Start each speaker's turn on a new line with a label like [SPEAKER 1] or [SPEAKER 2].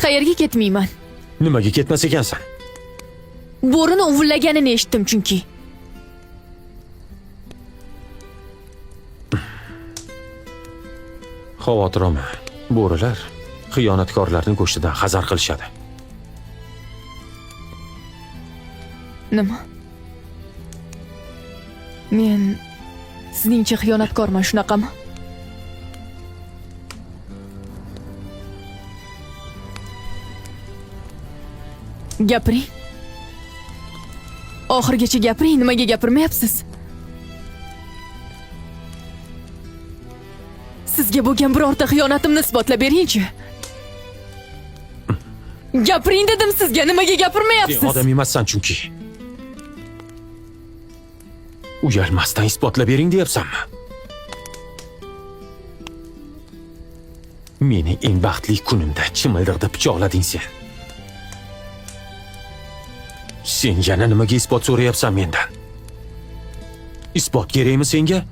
[SPEAKER 1] qayerga ketmayman.
[SPEAKER 2] Nimaga ketmas ekansan?
[SPEAKER 1] Bo'rini uvillaganini eshitdim chunki.
[SPEAKER 2] Xavotir olma. Bo'rilar xiyonatkorlarning go'shtidan hazar qilishadi.
[SPEAKER 1] Nima? Men sizningcha xiyonatkorman, shunaqami? Gapiring. Oxirgacha gapiring, nimaga gapirmayapsiz? Sizga bo'lgan birorta xiyonatimni isbotlab beringchi. Gapiring dedim sizga, nimaga gapirmayapsiz?
[SPEAKER 2] Sen odam emassan chunki. Uyalmasdan isbotlab bering deyapsanmi? Meni eng baxtli kunimda chimildiqda pichoqlading sen. Sen yana nimaga isbot so'rayapsan mendan? Isbot kerakmi senga?